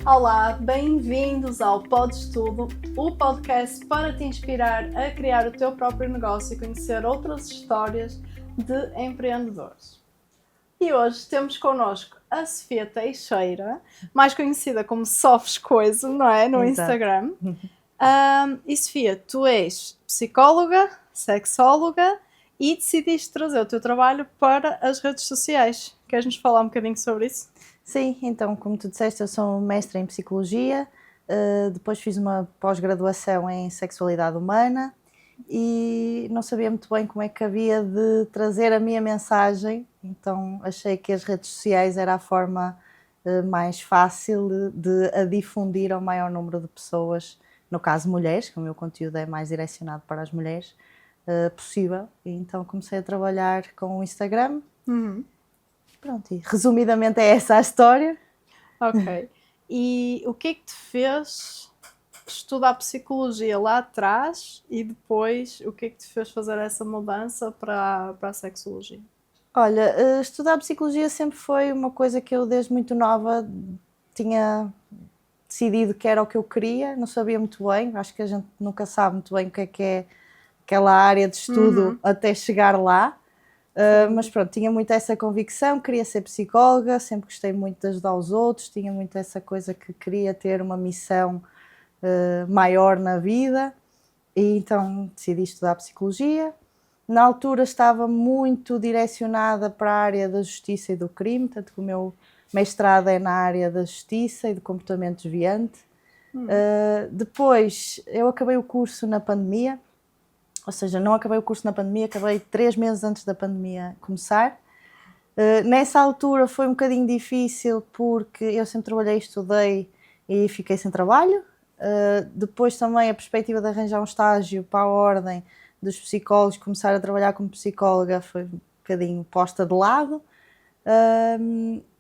Olá, bem-vindos ao Podes Tudo, o podcast para te inspirar a criar o teu próprio negócio e conhecer outras histórias de empreendedores. E hoje temos connosco a Sofia Teixeira, mais conhecida como Sofes Coisa, não é? No Exato. Instagram. E Sofia, tu és psicóloga, sexóloga e decidiste trazer o teu trabalho para as redes sociais. Queres-nos falar um bocadinho sobre isso? Sim, então, como tu disseste, eu sou mestra em Psicologia, depois fiz uma pós-graduação em Sexualidade Humana e não sabia muito bem como é que havia de trazer a minha mensagem, então achei que as redes sociais era a forma mais fácil de a difundir ao maior número de pessoas, no caso mulheres, que o meu conteúdo é mais direcionado para as mulheres, possível. E então comecei a trabalhar com o Instagram. Pronto, e resumidamente é essa a história. Ok. E o que é que te fez estudar psicologia lá atrás e depois o que é que te fez fazer essa mudança para a sexologia? Olha, estudar psicologia sempre foi uma coisa que eu desde muito nova tinha decidido que era o que eu queria, não sabia muito bem, acho que a gente nunca sabe muito bem o que é aquela área de estudo até chegar lá. Mas pronto, tinha muito essa convicção, queria ser psicóloga, sempre gostei muito de ajudar os outros, tinha muito essa coisa que queria ter uma missão maior na vida e então decidi estudar psicologia. Na altura estava muito direcionada para a área da justiça e do crime, tanto que o meu mestrado é na área da justiça e do comportamento desviante. Depois eu acabei o curso na pandemia, ou seja, não acabei o curso na pandemia, acabei 3 meses antes da pandemia começar. Nessa altura foi um bocadinho difícil porque eu sempre trabalhei, estudei e fiquei sem trabalho. Depois também a perspectiva de arranjar um estágio para a ordem dos psicólogos, começar a trabalhar como psicóloga foi um bocadinho posta de lado.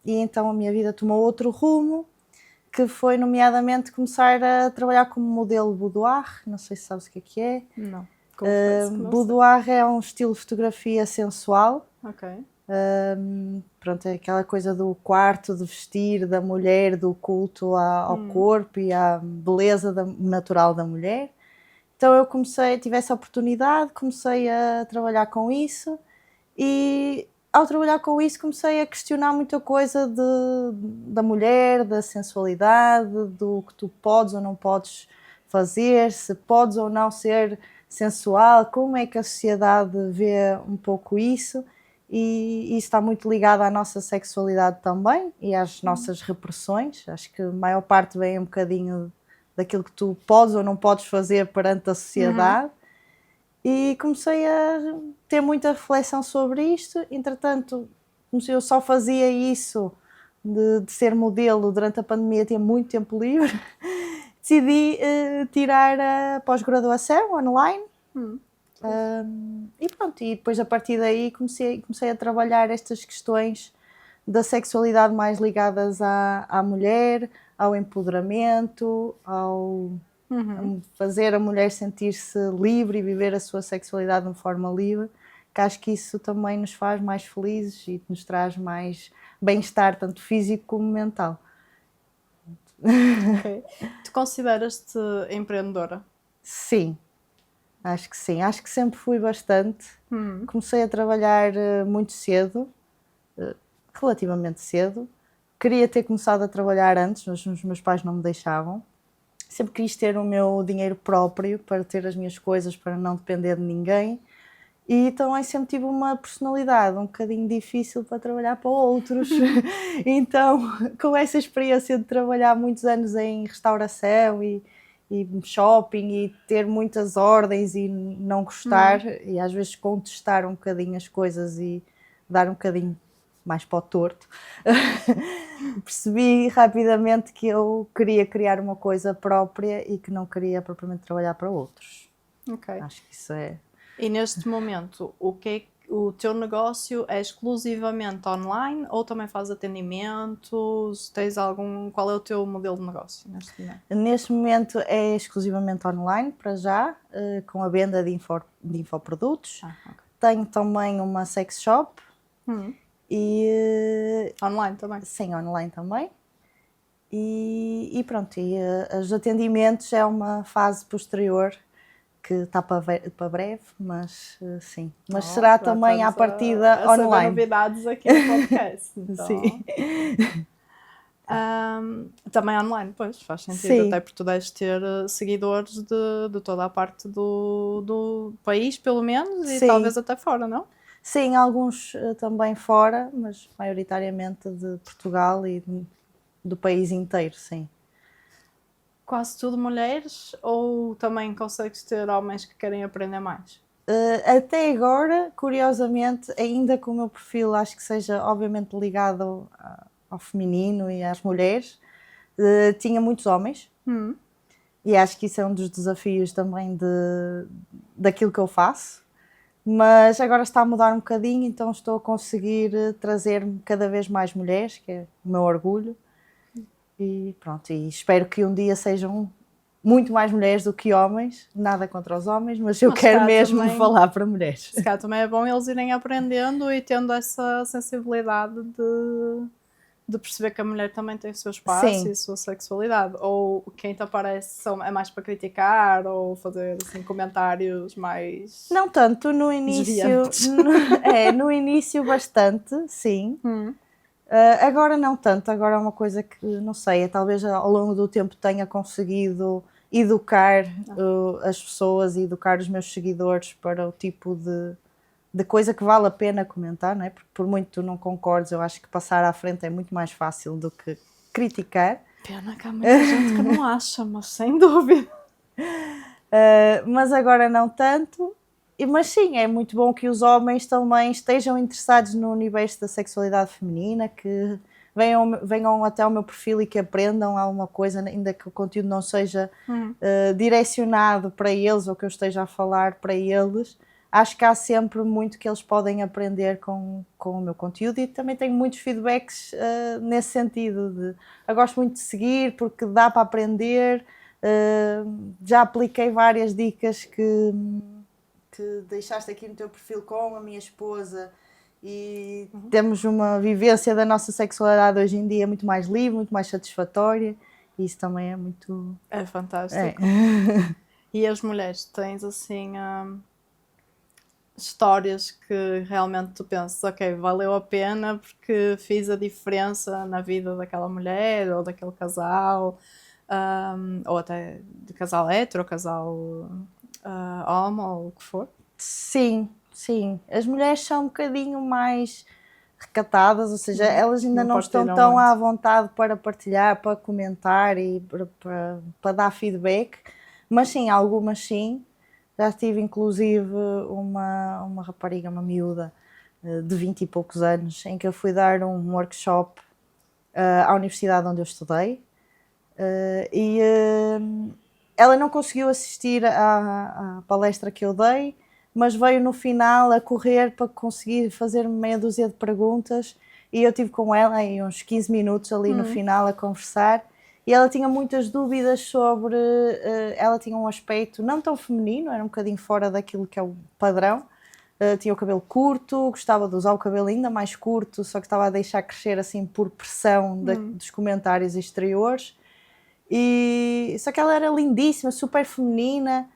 E então a minha vida tomou outro rumo, que foi nomeadamente começar a trabalhar como modelo boudoir, não sei se sabes o que é. Não. Confesso que não sei. Boudoir é um estilo de fotografia sensual. Ok. Pronto, é aquela coisa do quarto, do vestir da mulher, do culto ao corpo e à beleza natural da mulher. Então eu tive essa oportunidade, comecei a trabalhar com isso e ao trabalhar com isso comecei a questionar muita coisa da mulher, da sensualidade, do que tu podes ou não podes fazer, se podes ou não ser sensual, como é que a sociedade vê um pouco isso. E isso está muito ligado à nossa sexualidade também e às nossas repressões. Acho que a maior parte vem um bocadinho daquilo que tu podes ou não podes fazer perante a sociedade. E comecei a ter muita reflexão sobre isto. Entretanto, eu só fazia isso de ser modelo durante a pandemia, tinha muito tempo livre. Decidi tirar a pós-graduação online. E pronto, e depois a partir daí comecei a trabalhar estas questões da sexualidade mais ligadas à mulher, ao empoderamento, ao fazer a mulher sentir-se livre e viver a sua sexualidade de uma forma livre, que acho que isso também nos faz mais felizes e nos traz mais bem-estar, tanto físico como mental. Ok. Tu consideras-te empreendedora? Sim. Acho que sim, acho que sempre fui bastante. Comecei a trabalhar muito cedo, relativamente cedo. Queria ter começado a trabalhar antes, mas os meus pais não me deixavam. Sempre quis ter o meu dinheiro próprio para ter as minhas coisas, para não depender de ninguém. E também sempre tive uma personalidade um bocadinho difícil para trabalhar para outros. Então, com essa experiência de trabalhar muitos anos em restauração e shopping e ter muitas ordens e não gostar e às vezes contestar um bocadinho as coisas e dar um bocadinho mais para o torto, percebi rapidamente que eu queria criar uma coisa própria e que não queria propriamente trabalhar para outros. Ok. Acho que isso é... E neste momento, o teu negócio é exclusivamente online ou também faz atendimentos? Qual é o teu modelo de negócio neste momento? Neste momento é exclusivamente online, para já, com a venda de infoprodutos. Ok. Tenho também uma sex shop Hum. e... Online também? Sim, online também. E pronto, os atendimentos é uma fase posterior que está para breve, mas sim. Mas será também à partida a saber online. novidades aqui no podcast. Então, Sim. Também online, pois, faz sentido. Sim. Até porque tu deves ter seguidores de toda a parte do país, pelo menos, e Sim. talvez até fora, não? Sim, alguns também fora, mas maioritariamente de Portugal e do país inteiro, sim. Quase tudo mulheres, ou também consegues ter homens que querem aprender mais? Até agora, curiosamente, ainda que o meu perfil acho que seja obviamente ligado ao feminino e às mulheres, tinha muitos homens. E acho que isso é um dos desafios também daquilo que eu faço. Mas agora está a mudar um bocadinho, então estou a conseguir trazer-me cada vez mais mulheres, que é o meu orgulho. E pronto, e espero que um dia sejam muito mais mulheres do que homens, nada contra os homens, mas eu quero mesmo também falar para mulheres. Se calhar também é bom eles irem aprendendo e tendo essa sensibilidade de perceber que a mulher também tem o seu espaço. Sim. E a sua sexualidade. Ou quem te aparece é mais para criticar ou fazer assim, comentários mais... Não tanto, no início... no início bastante, sim. Agora não tanto, agora é uma coisa que, não sei, talvez ao longo do tempo tenha conseguido educar as pessoas e educar os meus seguidores para o tipo de coisa que vale a pena comentar, não é? Porque por muito tu não concordes, eu acho que passar à frente é muito mais fácil do que criticar. Pena que há muita gente que não acha, mas sem dúvida. Mas agora não tanto. Mas sim, é muito bom que os homens também estejam interessados no universo da sexualidade feminina, que venham até ao meu perfil e que aprendam alguma coisa, ainda que o conteúdo não seja direcionado para eles ou que eu esteja a falar para eles. Acho que há sempre muito que eles podem aprender com o meu conteúdo e também tenho muitos feedbacks nesse sentido. Eu gosto muito de seguir porque dá para aprender, já apliquei várias dicas que deixaste aqui no teu perfil com a minha esposa e temos uma vivência da nossa sexualidade hoje em dia muito mais livre, muito mais satisfatória e isso também é muito... É fantástico. E as mulheres, tens assim histórias que realmente tu pensas, ok, valeu a pena porque fiz a diferença na vida daquela mulher ou daquele casal, ou até de casal hétero, casal homo, ou o que for? Sim, sim. As mulheres são um bocadinho mais recatadas, ou seja, elas ainda não estão tão muito à vontade para partilhar, para comentar e para dar feedback, mas sim, algumas sim. Já tive inclusive uma rapariga, uma miúda de 20 e poucos anos, em que eu fui dar um workshop à universidade onde eu estudei e ela não conseguiu assistir à palestra que eu dei, mas veio no final a correr para conseguir fazer meia dúzia de perguntas e eu estive com ela aí uns 15 minutos ali no final a conversar e ela tinha muitas dúvidas sobre... ela tinha um aspecto não tão feminino, era um bocadinho fora daquilo que é o padrão, tinha o cabelo curto, gostava de usar o cabelo ainda mais curto, só que estava a deixar crescer assim por pressão dos comentários exteriores. Só que ela era lindíssima, super feminina,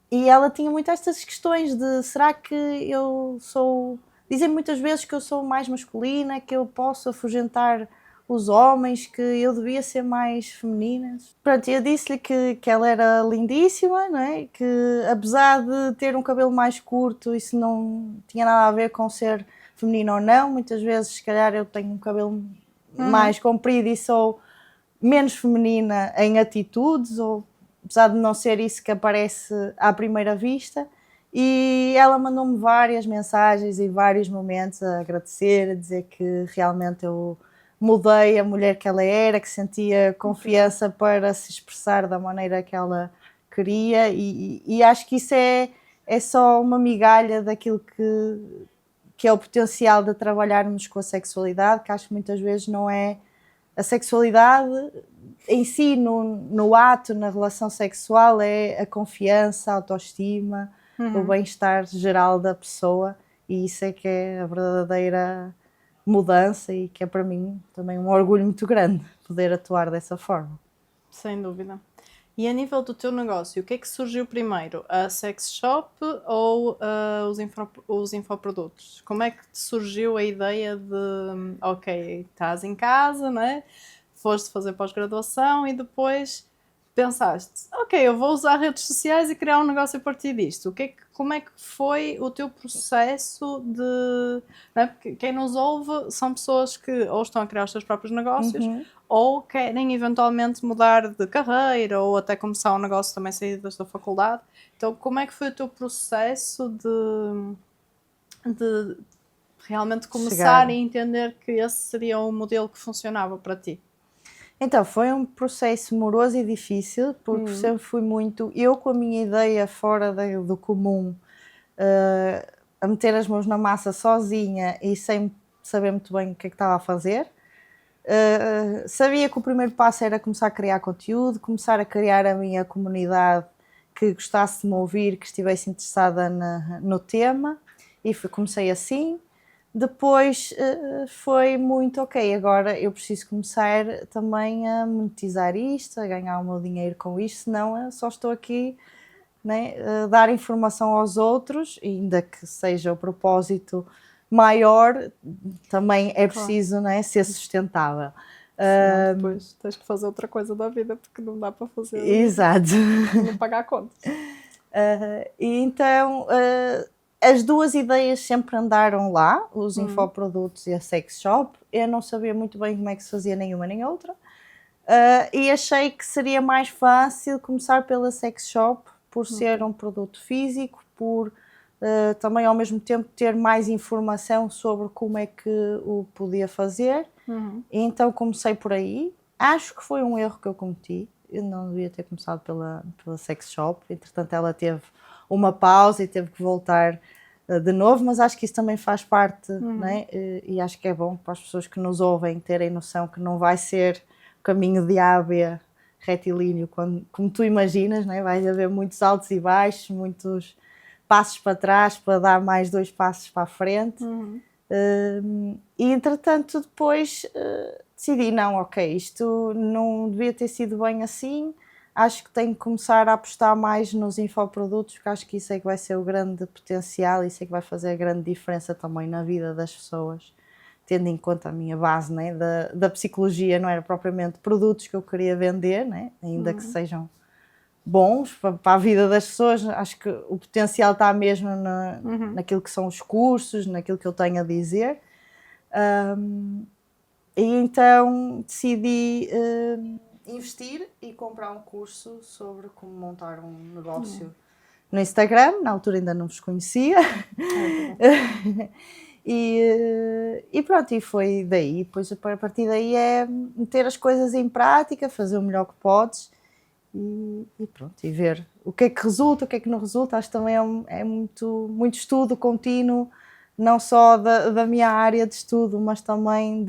e ela tinha muitas estas questões de será que eu sou... Dizem muitas vezes que eu sou mais masculina, que eu posso afugentar os homens, que eu devia ser mais feminina. Pronto, eu disse-lhe que ela era lindíssima, não é? Que apesar de ter um cabelo mais curto, isso não tinha nada a ver com ser feminino ou não. Muitas vezes, se calhar, eu tenho um cabelo mais comprido e sou menos feminina em atitudes, ou apesar de não ser isso que aparece à primeira vista. E ela mandou-me várias mensagens e vários momentos a agradecer, a dizer que realmente eu mudei a mulher que ela era, que sentia confiança para se expressar da maneira que ela queria e acho que isso é só uma migalha daquilo que é o potencial de trabalharmos com a sexualidade, que acho que muitas vezes não é a sexualidade em si, no ato, na relação sexual, é a confiança, a autoestima, o bem-estar geral da pessoa e isso é que é a verdadeira mudança e que é para mim também um orgulho muito grande poder atuar dessa forma. Sem dúvida. E a nível do teu negócio, o que é que surgiu primeiro? A sex shop ou os infoprodutos? Como é que te surgiu a ideia de, ok, estás em casa, né? Foste fazer pós-graduação e depois pensaste, ok, eu vou usar redes sociais e criar um negócio a partir disto. Como é que foi o teu processo de... Né? Porque quem nos ouve são pessoas que ou estão a criar os seus próprios negócios ou querem eventualmente mudar de carreira ou até começar um negócio também saídas da faculdade. Então, como é que foi o teu processo de realmente começar a entender que esse seria um modelo que funcionava para ti? Então, foi um processo moroso e difícil, porque sempre fui muito, eu com a minha ideia fora do comum, a meter as mãos na massa sozinha e sem saber muito bem o que é que estava a fazer. Sabia que o primeiro passo era começar a criar conteúdo, começar a criar a minha comunidade que gostasse de me ouvir, que estivesse interessada no tema, e comecei assim. Depois foi muito ok, agora eu preciso começar também a monetizar isto, a ganhar o meu dinheiro com isto, senão eu só estou aqui, né, a dar informação aos outros, ainda que seja o propósito maior, também é preciso, né, ser sustentável. Senão depois tens que fazer outra coisa da vida, porque não dá para fazer. Exato. Não pagar contas. E então as duas ideias sempre andaram lá, os infoprodutos e a sex shop. Eu não sabia muito bem como é que se fazia nenhuma nem outra. E achei que seria mais fácil começar pela sex shop, por ser um produto físico, por também ao mesmo tempo ter mais informação sobre como é que o podia fazer. E então comecei por aí. Acho que foi um erro que eu cometi. Eu não devia ter começado pela sex shop. Entretanto, ela teve uma pausa e teve que voltar de novo, mas acho que isso também faz parte, né? E acho que é bom para as pessoas que nos ouvem terem noção que não vai ser o caminho de ábia retilíneo como tu imaginas, né? Vai haver muitos altos e baixos, muitos passos para trás para dar mais 2 passos para a frente. E entretanto depois decidi, não, ok, isto não devia ter sido bem assim, acho que tenho que começar a apostar mais nos infoprodutos, porque acho que isso é que vai ser o grande potencial, isso é que vai fazer a grande diferença também na vida das pessoas, tendo em conta a minha base, né, da psicologia, não era propriamente produtos que eu queria vender, né, ainda que sejam bons para a vida das pessoas, acho que o potencial está mesmo naquilo que são os cursos, naquilo que eu tenho a dizer. E então decidi investir e comprar um curso sobre como montar um negócio no Instagram. Na altura ainda não vos conhecia. E pronto, e foi daí. Depois a partir daí é meter as coisas em prática, fazer o melhor que podes e pronto, e ver o que é que resulta, o que é que não resulta. Acho que também é muito estudo contínuo, não só da minha área de estudo, mas também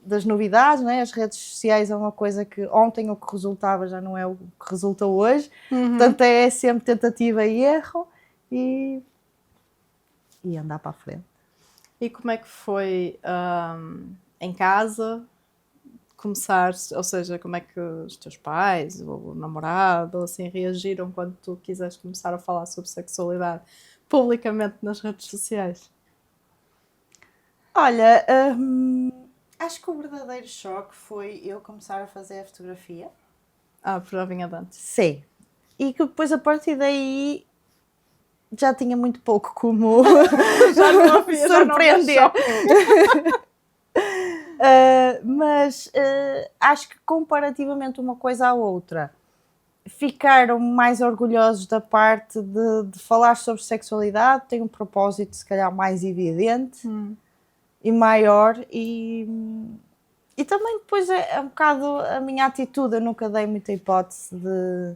das novidades, né? As redes sociais é uma coisa que ontem o que resultava já não é o que resulta hoje, portanto é sempre tentativa e erro e andar para a frente. E como é que foi em casa começar, ou seja, como é que os teus pais ou o namorado ou assim reagiram quando tu quiseste começar a falar sobre sexualidade publicamente nas redes sociais? Olha, acho que o verdadeiro choque foi eu começar a fazer a fotografia. Por já vinha de antes. Sim. E que depois a partir daí já tinha muito pouco como Já não havia, surpreender. Mas acho que comparativamente uma coisa à outra, ficaram mais orgulhosos da parte de falar sobre sexualidade, tem um propósito se calhar mais evidente e maior e também depois é um bocado a minha atitude, eu nunca dei muita hipótese de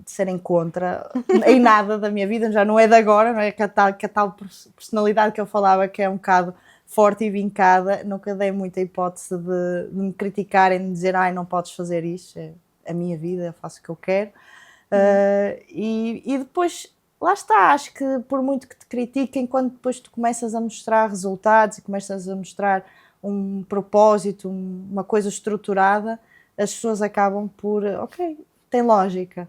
serem contra em nada da minha vida, já não é de agora, não é que a tal personalidade que eu falava que é um bocado forte e vincada, nunca dei muita hipótese de me criticarem, de dizer não podes fazer isto, é a minha vida, eu faço o que eu quero. E depois lá está, acho que por muito que te critiquem, quando depois tu começas a mostrar resultados e começas a mostrar um propósito, uma coisa estruturada, as pessoas acabam por, ok, tem lógica.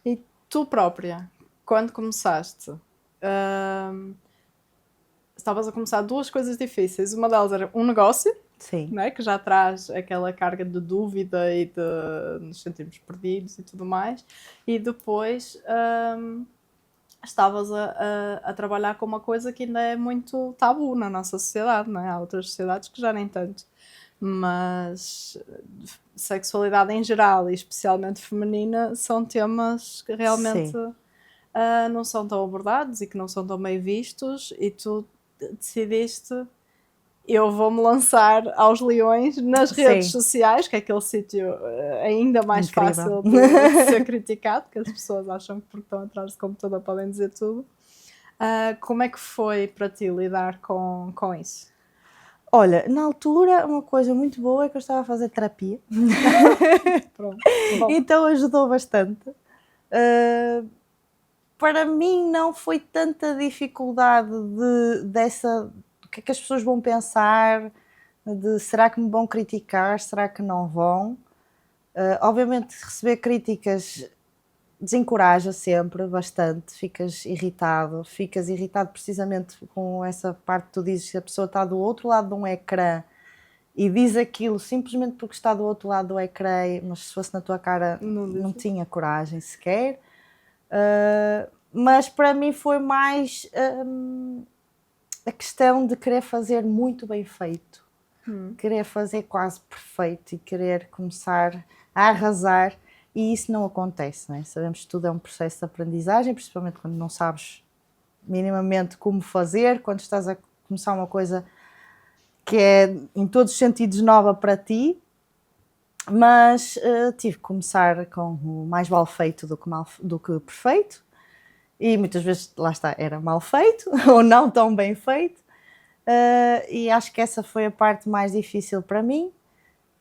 E tu própria, quando começaste, estavas a começar duas coisas difíceis. Uma delas era um negócio, Sim. não é? Que já traz aquela carga de dúvida e de nos sentirmos perdidos e tudo mais. E depois estavas a trabalhar com uma coisa que ainda é muito tabu na nossa sociedade, não é? Há outras sociedades que já nem tanto. Mas sexualidade em geral e especialmente feminina são temas que realmente não são tão abordados e que não são tão bem vistos, e tu decidiste: eu vou-me lançar aos leões nas redes sociais, que é aquele sítio ainda mais Incrível. fácil de ser criticado, porque as pessoas acham que porque estão atrás do computador podem dizer tudo. Como é que foi para ti lidar com isso? Olha, na altura, uma coisa muito boa é que eu estava a fazer terapia. Pronto. Então ajudou bastante. Para mim não foi tanta dificuldade dessa, o que é que as pessoas vão pensar, de será que me vão criticar, será que não vão. Obviamente receber críticas desencoraja sempre bastante, ficas irritado precisamente com essa parte que tu dizes, que a pessoa está do outro lado de um ecrã e diz aquilo simplesmente porque está do outro lado do ecrã, mas se fosse na tua cara não tinha coragem sequer. Mas para mim foi mais a questão de querer fazer muito bem feito, querer fazer quase perfeito e querer começar a arrasar, e isso não acontece, não é? Sabemos que tudo é um processo de aprendizagem, principalmente quando não sabes minimamente como fazer, quando estás a começar uma coisa que é em todos os sentidos nova para ti. Mas tive que começar com o mais mal feito do que perfeito, e muitas vezes, lá está, era mal feito ou não tão bem feito, e acho que essa foi a parte mais difícil para mim,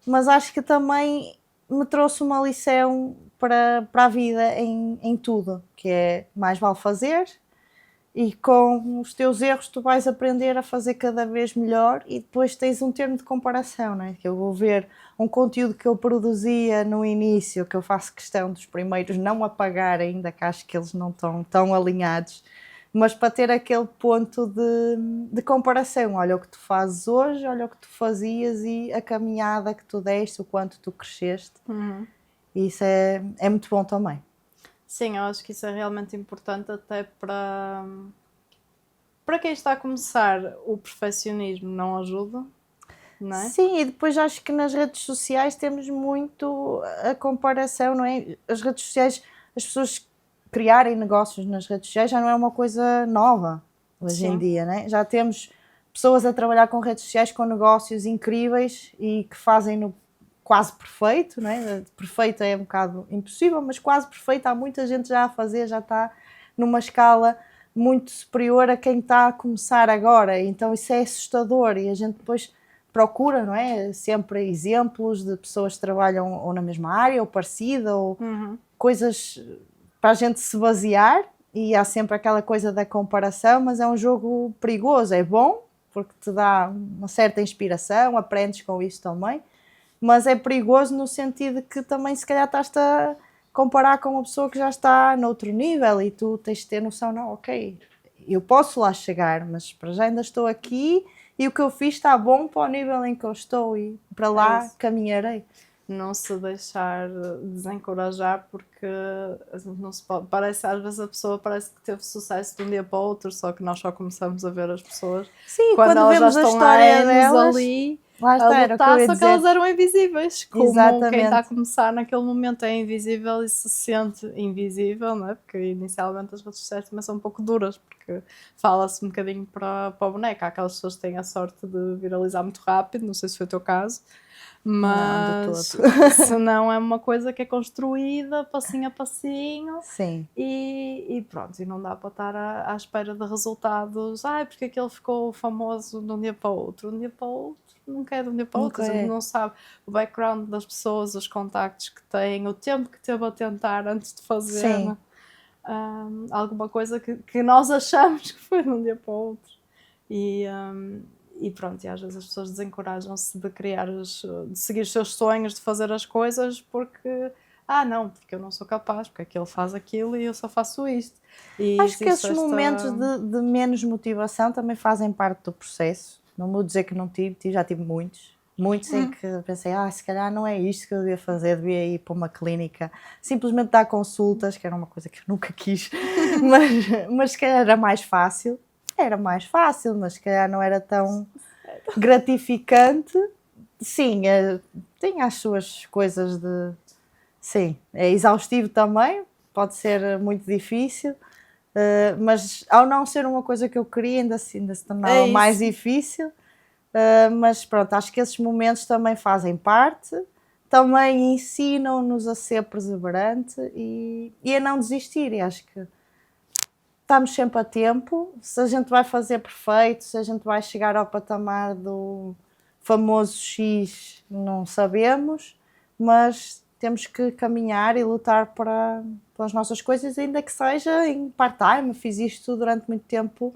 mas acho que também me trouxe uma lição para a vida em tudo, que é mais vale fazer, e com os teus erros tu vais aprender a fazer cada vez melhor, e depois tens um termo de comparação, não é? Que eu vou ver um conteúdo que eu produzia no início, que eu faço questão dos primeiros não apagar ainda, que acho que eles não estão tão alinhados, mas para ter aquele ponto de comparação, olha o que tu fazes hoje, olha o que tu fazias e a caminhada que tu deste, o quanto tu cresceste, e isso é muito bom também. Sim, eu acho que isso é realmente importante até para quem está a começar. O perfeccionismo não ajuda, não é? Sim, e depois acho que nas redes sociais temos muito a comparação, não é? As redes sociais, as pessoas criarem negócios nas redes sociais já não é uma coisa nova hoje em dia, não é? Já temos pessoas a trabalhar com redes sociais com negócios incríveis e que fazem-no quase perfeito, não é? Perfeito é um bocado impossível, mas quase perfeito há muita gente já a fazer, já está numa escala muito superior a quem está a começar agora, então isso é assustador, e a gente depois procura, não é? Sempre exemplos de pessoas que trabalham ou na mesma área ou parecida, ou coisas para a gente se basear, e há sempre aquela coisa da comparação, mas é um jogo perigoso. É bom porque te dá uma certa inspiração, aprendes com isso também, mas é perigoso no sentido que também se calhar estás-te a comparar com uma pessoa que já está noutro nível, e tu tens de ter noção, não, ok, eu posso lá chegar, mas para já ainda estou aqui e o que eu fiz está bom para o nível em que eu estou, e para lá caminharei. Não se deixar desencorajar, porque não se pode, parece, às vezes a pessoa parece que teve sucesso de um dia para o outro, só que nós só começamos a ver as pessoas quando elas já estão há anos ali lá está, a lutar, só que elas eram invisíveis, como quem está a Exatamente. começar naquele momento é invisível e se sente invisível, não é? Porque inicialmente as redes sociais também são um pouco duras, porque fala-se um bocadinho para o boneco. Há aquelas pessoas que têm a sorte de viralizar muito rápido, não sei se foi o teu caso, mas se não é uma coisa que é construída passinho a passinho. Sim. E pronto, e não dá para estar à espera de resultados, porque aquele ficou famoso de um dia para o outro. De um dia para o outro, nunca é de um dia para o outro, a gente não sabe o background das pessoas, os contactos que têm, o tempo que teve a tentar antes de fazer. alguma coisa que nós achamos que foi de um dia para o outro. E pronto, e às vezes as pessoas desencorajam-se de de seguir os seus sonhos, de fazer as coisas porque não, porque eu não sou capaz, porque aquele faz aquilo e eu só faço isto. E Acho que existe esses momentos de menos motivação também fazem parte do processo. Não vou dizer que não tive, já tive muitos em que pensei, se calhar não é isto que eu devia fazer, devia ir para uma clínica, simplesmente dar consultas, que era uma coisa que eu nunca quis, mas se calhar era mais fácil, mas se calhar não era tão gratificante. Sim, tem as suas coisas de... Sim, é exaustivo também, pode ser muito difícil, mas ao não ser uma coisa que eu queria, ainda se tornava mais difícil. Mas pronto, acho que esses momentos também fazem parte, também ensinam-nos a ser perseverante e a não desistir. E acho que estamos sempre a tempo. Se a gente vai fazer perfeito, se a gente vai chegar ao patamar do famoso X, não sabemos, mas temos que caminhar e lutar pelas nossas coisas, ainda que seja em part-time. Fiz isto durante muito tempo,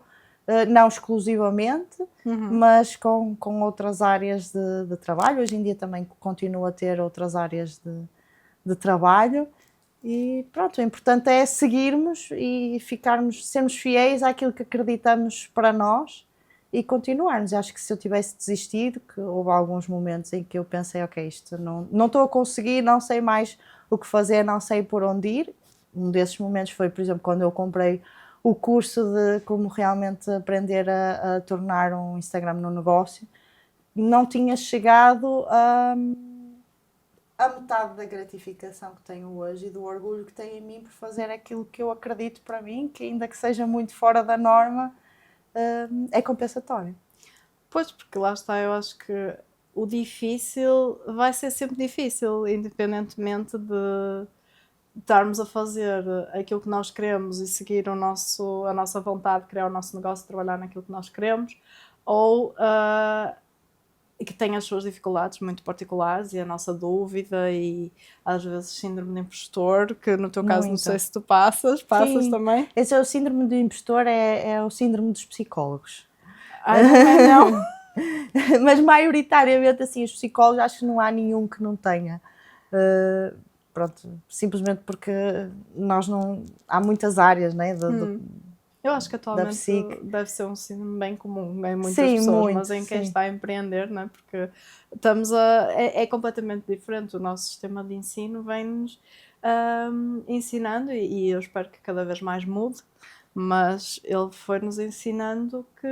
não exclusivamente, mas com outras áreas de trabalho. Hoje em dia também continuo a ter outras áreas de trabalho e pronto, o importante é seguirmos e sermos fiéis àquilo que acreditamos para nós e continuarmos. Acho que se eu tivesse desistido, que houve alguns momentos em que eu pensei, ok, isto não estou a conseguir, não sei mais o que fazer, não sei por onde ir. Um desses momentos foi, por exemplo, quando eu comprei o curso de como realmente aprender a tornar um Instagram num negócio. Não tinha chegado a metade da gratificação que tenho hoje e do orgulho que tenho em mim por fazer aquilo que eu acredito para mim, que ainda que seja muito fora da norma, é compensatório. Pois, porque lá está, eu acho que o difícil vai ser sempre difícil, independentemente de estarmos a fazer aquilo que nós queremos e seguir a nossa vontade de criar o nosso negócio, trabalhar naquilo que nós queremos, ou que tem as suas dificuldades muito particulares e a nossa dúvida e às vezes síndrome de impostor, que no teu caso não sei se tu passas Sim, também. Esse é o síndrome do impostor, é o síndrome dos psicólogos. Não. Mas maioritariamente assim, os psicólogos acho que não há nenhum que não tenha. Pronto, simplesmente porque há muitas áreas, né, eu acho que atualmente deve ser um síndrome bem comum em muitas pessoas, mas em quem está a empreender, não é? Porque é completamente diferente. O nosso sistema de ensino vem-nos ensinando, e eu espero que cada vez mais mude, mas ele foi-nos ensinando que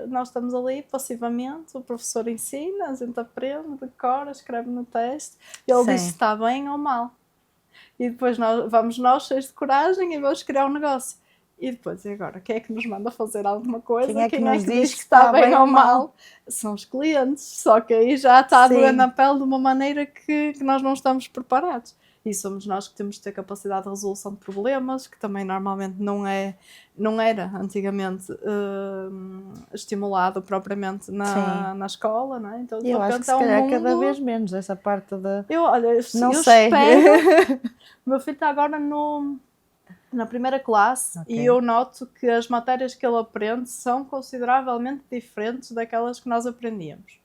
nós estamos ali passivamente, o professor ensina, a gente aprende, decora, escreve no teste, e ele diz se está bem ou mal. E depois vamos nós cheios de coragem e vamos criar um negócio. E depois, e agora? Quem é que nos manda fazer alguma coisa? Quem é que diz que está bem ou mal? São os clientes, só que aí já está a doer na pele de uma maneira que nós não estamos preparados. E somos nós que temos de ter capacidade de resolução de problemas, que também normalmente não era antigamente estimulado propriamente na escola, não é? Então, eu acho que se calhar cada vez menos essa parte da... Eu sei. Espero. O meu filho está agora na primeira classe, e eu noto que as matérias que ele aprende são consideravelmente diferentes daquelas que nós aprendíamos.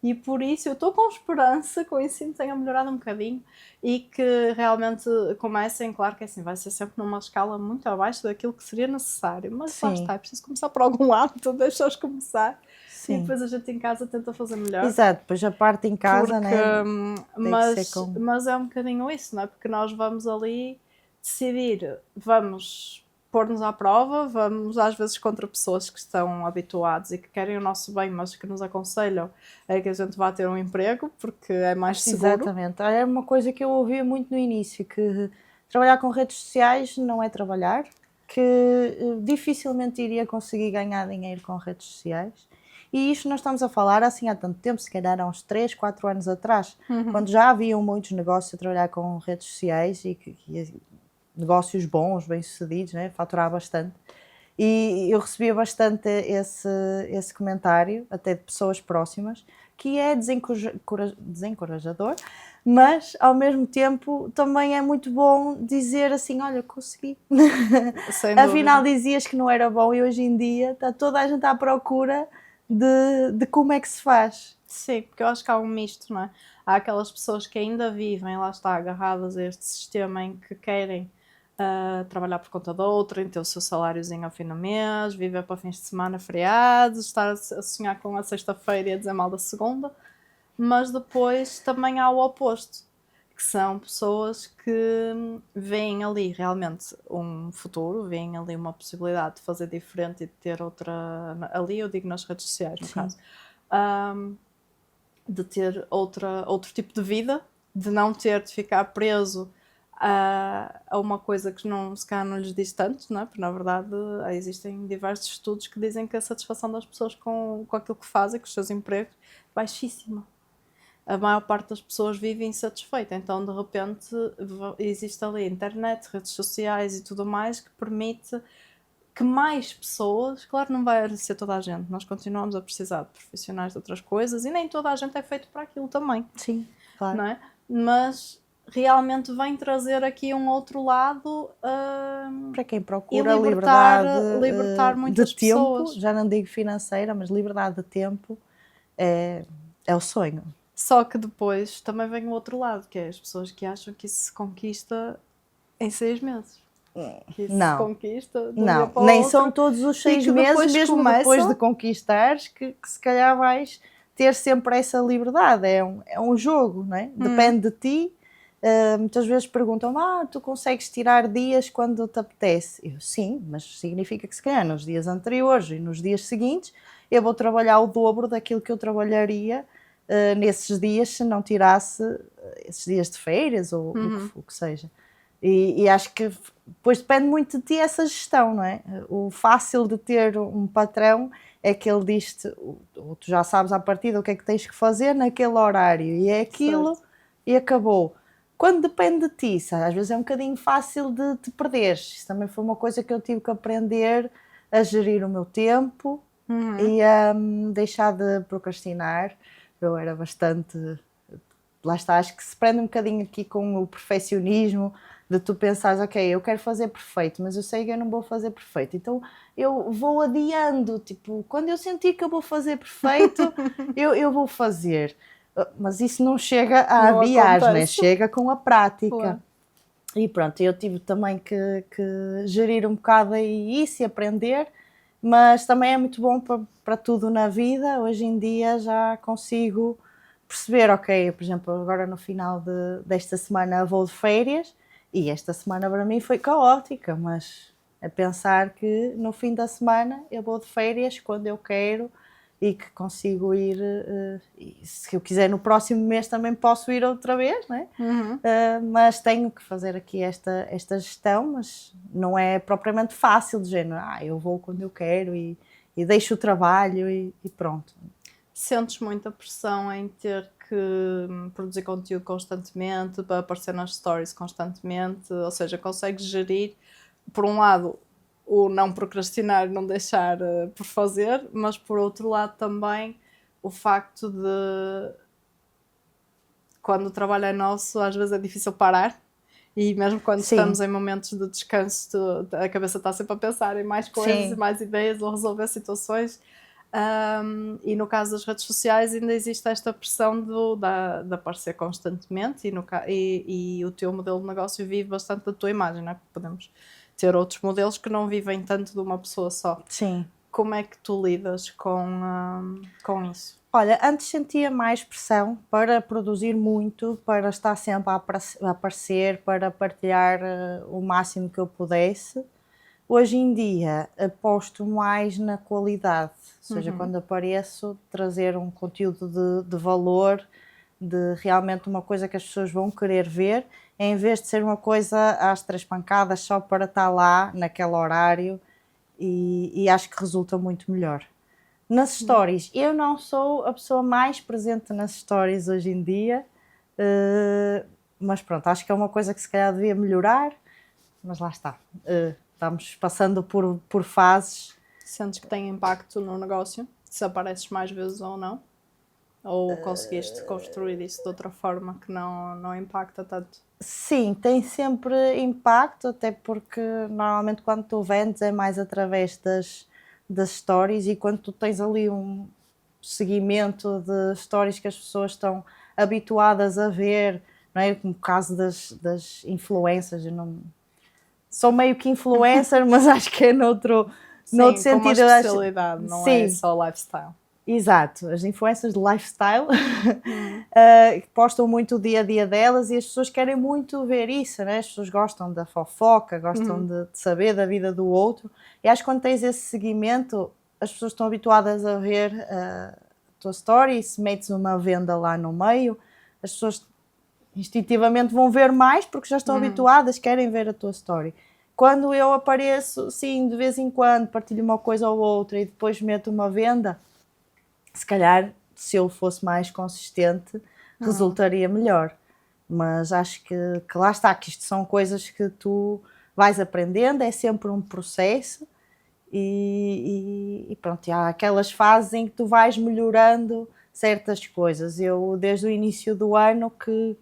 E por isso eu estou com esperança que o ensino tenha melhorado um bocadinho e que realmente comecem, claro que assim, vai ser sempre numa escala muito abaixo daquilo que seria necessário, mas lá está, é preciso começar por algum lado, então deixa-os começar. Sim. E depois a gente em casa tenta fazer melhor. Exato, depois a parte em casa, né? Mas é um bocadinho isso, não é? Porque nós vamos ali decidir, vamos pôr-nos à prova, vamos às vezes contra pessoas que estão habituados e que querem o nosso bem, mas que nos aconselham a que a gente vá ter um emprego, porque é mais seguro. Exatamente, é uma coisa que eu ouvi muito no início, que trabalhar com redes sociais não é trabalhar, que dificilmente iria conseguir ganhar dinheiro com redes sociais. E isto nós estamos a falar assim há tanto tempo, se calhar há uns 3, 4 anos atrás, quando já haviam muitos negócios a trabalhar com redes sociais e negócios bons, bem-sucedidos, né? Faturar bastante. E eu recebia bastante esse comentário, até de pessoas próximas, que é desencorajador, mas ao mesmo tempo também é muito bom dizer assim, olha, consegui. Sem Afinal dúvida. dizias que não era bom e hoje em dia está toda a gente à procura de como é que se faz. Sim, porque eu acho que há um misto, não é? Há aquelas pessoas que ainda vivem, lá está, agarradas a este sistema em que querem trabalhar por conta de outrem, ter o seu saláriozinho ao fim do mês, viver para fins de semana, feriados, estar a sonhar com a sexta-feira e a dizer mal da segunda, mas depois também há o oposto, que são pessoas que veem ali realmente um futuro, veem ali uma possibilidade de fazer diferente e de ter outra, ali eu digo nas redes sociais, no Sim. caso, de ter outro tipo de vida, de não ter de ficar preso a uma coisa que não, se calhar não lhes diz tanto, não é? Porque na verdade existem diversos estudos que dizem que a satisfação das pessoas com aquilo que fazem, com os seus empregos, é baixíssima. A maior parte das pessoas vive insatisfeita, então de repente existe ali internet, redes sociais e tudo mais que permite que mais pessoas, claro, não vai ser toda a gente, nós continuamos a precisar de profissionais de outras coisas e nem toda a gente é feito para aquilo também, Sim, claro. não é? Mas realmente vem trazer aqui um outro lado Para quem e procura libertar liberdade muitas de tempo, pessoas. já não digo financeira, mas liberdade de tempo é o sonho. Só que depois também vem o outro lado, que é as pessoas que acham que isso se conquista em 6 meses. Que isso se Não, conquista de um dia não, para o nem outro. são todos os E 6 que meses, depois mesmo começa- depois de conquistares, que se calhar vais ter sempre essa liberdade. É um jogo, não é? Depende de ti. Muitas vezes perguntam, tu consegues tirar dias quando te apetece? Eu, sim, mas significa que se calhar nos dias anteriores e nos dias seguintes eu vou trabalhar o dobro daquilo que eu trabalharia nesses dias se não tirasse esses dias de férias ou o que seja. E acho que depois depende muito de ti essa gestão, não é? O fácil de ter um patrão é que ele diz-te, ou tu já sabes à partida o que é que tens que fazer naquele horário e é aquilo Certo. e acabou. Quando depende de ti, sabe? Às vezes é um bocadinho fácil de te perderes. Isso também foi uma coisa que eu tive que aprender a gerir o meu tempo e a deixar de procrastinar. Eu era bastante... Lá está, acho que se prende um bocadinho aqui com o perfeccionismo, de tu pensares, ok, eu quero fazer perfeito, mas eu sei que eu não vou fazer perfeito, então eu vou adiando, tipo, quando eu sentir que eu vou fazer perfeito, eu vou fazer. Mas isso não chega a Não adiar, né? acontece. Chega com a prática. Claro. E pronto, eu tive também que gerir um bocado aí isso e aprender, mas também é muito bom para tudo na vida. Hoje em dia já consigo perceber, ok, por exemplo, agora no final desta semana vou de férias e esta semana para mim foi caótica, mas é pensar que no fim da semana eu vou de férias quando eu quero e que consigo ir, e se eu quiser no próximo mês também posso ir outra vez, não é? Mas tenho que fazer aqui esta gestão, mas não é propriamente fácil, de género, eu vou quando eu quero e deixo o trabalho e pronto. Sentes muita pressão em ter que produzir conteúdo constantemente, para aparecer nas stories constantemente, ou seja, consegues gerir, por um lado, o não procrastinar, não deixar por fazer, mas por outro lado também o facto de, quando o trabalho é nosso, às vezes é difícil parar. E mesmo quando Sim. estamos em momentos de descanso, a cabeça está sempre a pensar em mais coisas Sim. e mais ideias ou resolver situações. E no caso das redes sociais ainda existe esta pressão de aparecer constantemente e o teu modelo de negócio vive bastante da tua imagem, não é? Porque podemos ter outros modelos que não vivem tanto de uma pessoa só. Sim. Como é que tu lidas com isso? Olha, antes sentia mais pressão para produzir muito, para estar sempre a aparecer, para partilhar o máximo que eu pudesse. Hoje em dia aposto mais na qualidade, ou seja, quando apareço, trazer um conteúdo de valor, de realmente uma coisa que as pessoas vão querer ver, em vez de ser uma coisa às 3 pancadas só para estar lá naquele horário e acho que resulta muito melhor. Nas stories, eu não sou a pessoa mais presente nas stories hoje em dia, mas pronto, acho que é uma coisa que se calhar devia melhorar, mas lá está. Estamos passando por fases. Sentes que tem impacto no negócio? Se apareces mais vezes ou não? Ou conseguiste construir isso de outra forma que não impacta tanto? Sim, tem sempre impacto, até porque normalmente quando tu vendes é mais através das stories, e quando tu tens ali um seguimento de stories que as pessoas estão habituadas a ver, não é? Como o caso das influencers, eu não sou meio que influencer, mas acho que é noutro Sim, com uma sentido. Eu acho, especialidade, não é sim, só lifestyle. exato, as influências de lifestyle Hum, que postam muito o dia a dia delas, e as pessoas querem muito ver isso, né? As pessoas gostam da fofoca, gostam uhum, de saber da vida do outro, e acho que quando tens esse seguimento, as pessoas estão habituadas a ver a tua story, e se metes uma venda lá no meio, as pessoas instintivamente vão ver mais porque já estão uhum. habituadas, querem ver a tua story. Quando eu apareço, sim, de vez em quando, partilho uma coisa ou outra e depois meto uma venda, se calhar, se eu fosse mais consistente, resultaria melhor. Mas acho que lá está, que isto são coisas que tu vais aprendendo, é sempre um processo, e pronto, e há aquelas fases em que tu vais melhorando certas coisas. Eu, desde o início do ano, que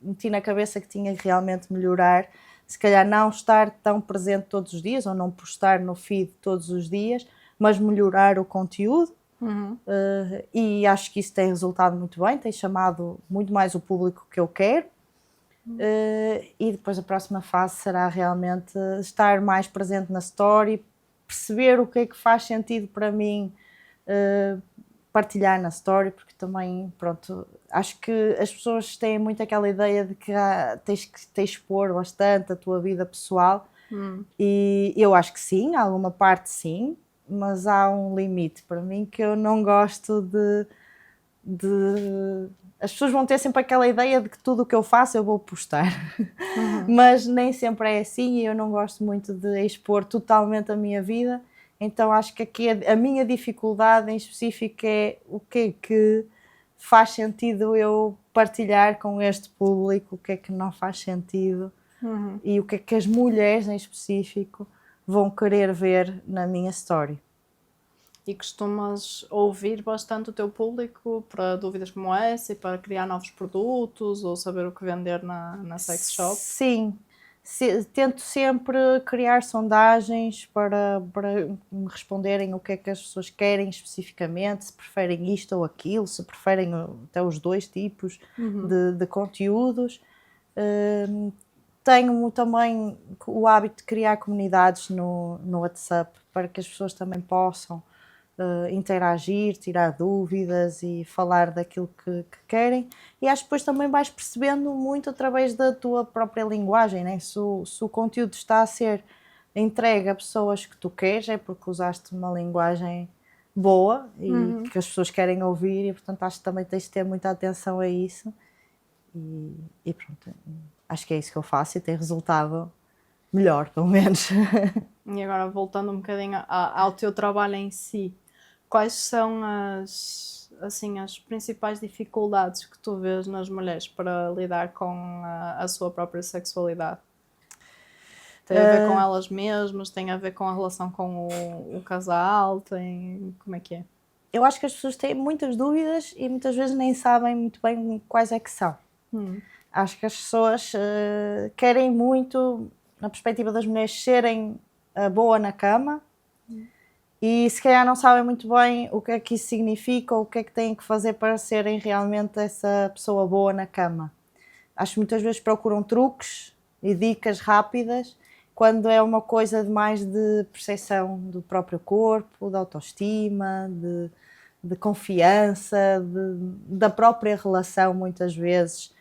meti na cabeça que tinha que realmente melhorar, se calhar não estar tão presente todos os dias, ou não postar no feed todos os dias, mas melhorar o conteúdo. Uhum. E acho que isso tem resultado muito bem, tem chamado muito mais o público que eu quero. E depois a próxima fase será realmente estar mais presente na story, perceber o que é que faz sentido para mim partilhar na story, porque também, pronto, acho que as pessoas têm muito aquela ideia de que tens que expor bastante a tua vida pessoal, e eu acho que sim, alguma parte sim, mas há um limite para mim que eu não gosto de. As pessoas vão ter sempre aquela ideia de que tudo o que eu faço eu vou postar, Uhum. mas nem sempre é assim, e eu não gosto muito de expor totalmente a minha vida. Então acho que aqui a minha dificuldade em específico é o que é que faz sentido eu partilhar com este público, o que é que não faz sentido, Uhum. e o que é que as mulheres em específico vão querer ver na minha story. E costumas ouvir bastante o teu público para dúvidas como essa e para criar novos produtos ou saber o que vender na sex shop? Sim, tento sempre criar sondagens para me responderem o que é que as pessoas querem especificamente, se preferem isto ou aquilo, se preferem até os dois tipos Uhum. de conteúdos. Hum, Tenho também o hábito de criar comunidades no WhatsApp para que as pessoas também possam interagir, tirar dúvidas e falar daquilo que querem. E acho que depois também vais percebendo muito através da tua própria linguagem, né? Se o conteúdo está a ser entregue a pessoas que tu queres, é porque usaste uma linguagem boa e Uhum. que as pessoas querem ouvir, e portanto acho que também tens de ter muita atenção a isso. E pronto, acho que é isso que eu faço e tem resultado melhor, pelo menos. E agora voltando um bocadinho ao teu trabalho em si, quais são as principais dificuldades que tu vês nas mulheres para lidar com a sua própria sexualidade? Tem a ver com elas mesmas, tem a ver com a relação com o casal, tem... Como é que é? Eu acho que as pessoas têm muitas dúvidas e muitas vezes nem sabem muito bem quais é que são. Acho que as pessoas querem muito, na perspectiva das mulheres, serem boa na cama, e se calhar não sabem muito bem o que é que isso significa ou o que é que têm que fazer para serem realmente essa pessoa boa na cama. Acho que muitas vezes procuram truques e dicas rápidas, quando é uma coisa de mais de percepção do próprio corpo, de autoestima, de confiança, da própria relação, muitas vezes.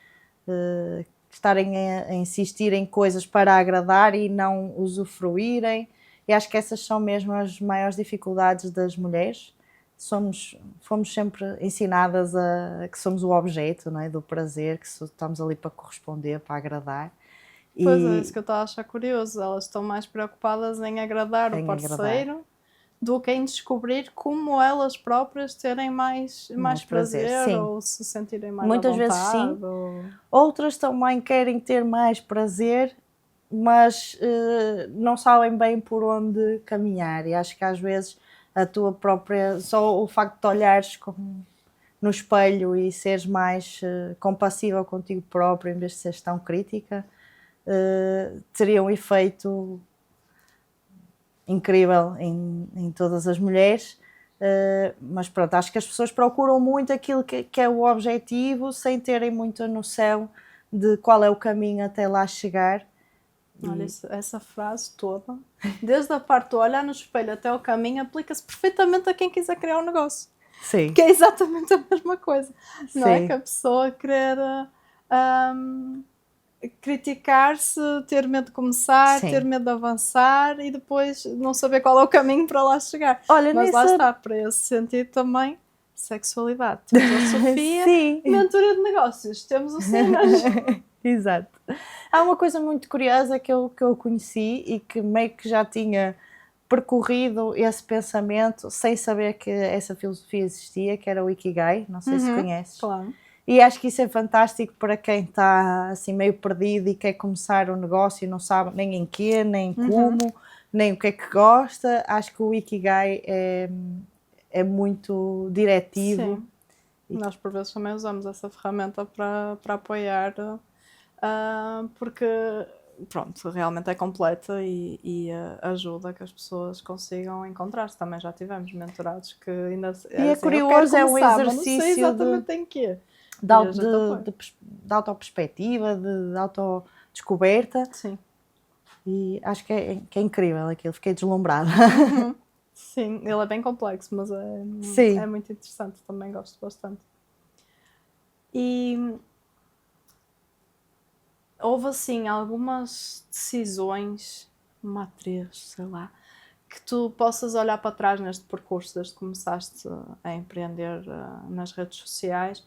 Estarem a insistir em coisas para agradar e não usufruírem. E acho que essas são mesmo as maiores dificuldades das mulheres. Fomos sempre ensinadas a que somos o objeto, não é, do prazer, que estamos ali para corresponder, para agradar, Pois é, isso e que eu estava a achar curioso. Elas estão mais preocupadas em agradar o em agradar, parceiro do que em descobrir como elas próprias terem mais mais prazer. prazer Sim, ou se sentirem mais à muitas vezes sim. vontade. Ou... Outras também querem ter mais prazer, mas não sabem bem por onde caminhar, e acho que às vezes a tua própria, só o facto de olhares no espelho e seres mais compassiva contigo próprio em vez de seres tão crítica, teria um efeito incrível em todas as mulheres. Mas pronto, acho que as pessoas procuram muito aquilo que é o objetivo sem terem muita noção de qual é o caminho até lá chegar. Olha, essa frase toda, desde a parte do olhar no espelho até o caminho, aplica-se perfeitamente a quem quiser criar um negócio. Sim. Que é exatamente a mesma coisa. Sim. Não é que a pessoa querer criticar-se, ter medo de começar, Sim. ter medo de avançar e depois não saber qual é o caminho para lá chegar. Olha, mas lá está, para esse sentido também, sexualidade. Temos a Sofia, Sim. mentoria de negócios, temos o Cenas. Exato. Há uma coisa muito curiosa que eu conheci e que meio que já tinha percorrido esse pensamento sem saber que essa filosofia existia, que era o Ikigai, não sei se conheces. Claro. E acho que isso é fantástico para quem está assim meio perdido e quer começar um negócio e não sabe nem em quê, nem como, nem o que é que gosta. Acho que o Ikigai é muito diretivo. Sim. Nós por vezes também usamos essa ferramenta para apoiar, porque pronto, realmente é completa e ajuda que as pessoas consigam encontrar-se. Também já tivemos mentorados que ainda E é assim, curioso, é um começar, exercício mas não sei exatamente em quê. de autoperspectiva, de autodescoberta. Sim. E acho que é incrível aquilo, fiquei deslumbrada. Sim, ele é bem complexo, mas Sim. é muito interessante, também gosto bastante. E houve assim algumas decisões, uma três, sei lá, que tu possas olhar para trás neste percurso, desde que começaste a empreender nas redes sociais,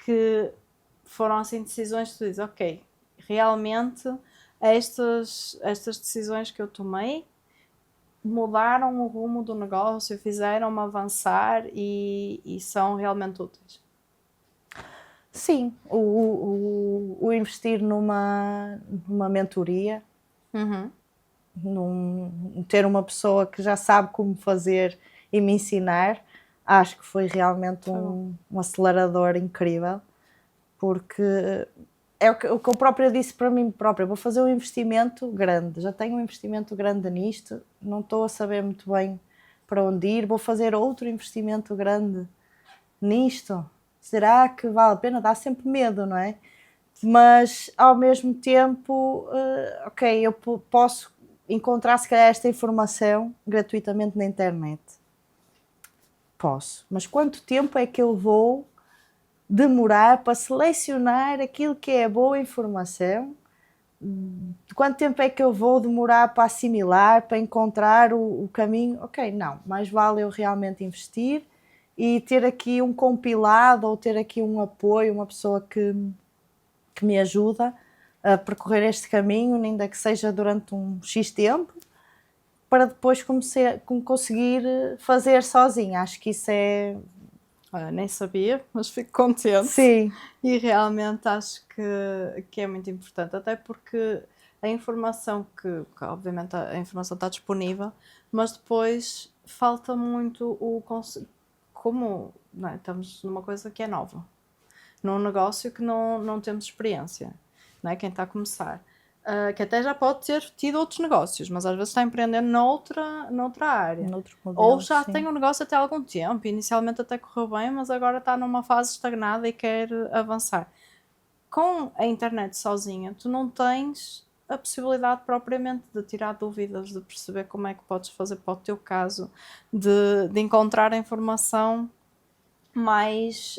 que foram assim decisões que tu dizes, ok, realmente estas decisões que eu tomei mudaram o rumo do negócio, fizeram-me avançar e são realmente úteis. Sim, o investir numa mentoria, ter uma pessoa que já sabe como fazer e me ensinar, acho que foi realmente um acelerador incrível, porque é o que eu própria disse para mim própria, vou fazer um investimento grande, já tenho um investimento grande nisto, não estou a saber muito bem para onde ir, vou fazer outro investimento grande nisto, será que vale a pena? Dá sempre medo, não é? Mas ao mesmo tempo, ok, eu posso encontrar se calhar esta informação gratuitamente na internet. Posso, mas quanto tempo é que eu vou demorar para selecionar aquilo que é boa informação? Quanto tempo é que eu vou demorar para assimilar, para encontrar o caminho? Ok, não, mais vale eu realmente investir e ter aqui um compilado ou ter aqui um apoio, uma pessoa que me ajuda a percorrer este caminho, ainda que seja durante um X tempo, para depois conseguir fazer sozinha. Acho que isso é... Olha, nem sabia, mas fico contente. Sim. E realmente acho que é muito importante, até porque a informação que obviamente a informação está disponível, mas depois falta muito como não é? Estamos numa coisa que é nova, num negócio que não temos experiência, não é? Quem está a começar. Que até já pode ter tido outros negócios, mas às vezes está empreendendo noutra área. Ou já tem um negócio até há algum tempo, inicialmente até correu bem, mas agora está numa fase estagnada e quer avançar. Com a internet sozinha, tu não tens a possibilidade propriamente de tirar dúvidas, de perceber como é que podes fazer para o teu caso, de encontrar a informação mais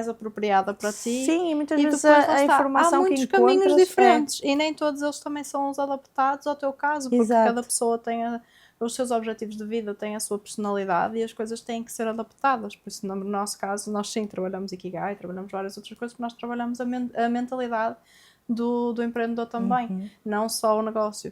apropriada para ti. Sim, e muitas vezes depois, a informação que encontras... Há muitos caminhos diferentes e nem todos eles também são os adaptados ao teu caso, porque cada pessoa tem os seus objetivos de vida, tem a sua personalidade e as coisas têm que ser adaptadas. Por isso, no nosso caso, nós sim trabalhamos Ikigai, trabalhamos várias outras coisas, porque nós trabalhamos a mentalidade do empreendedor também, não só o negócio.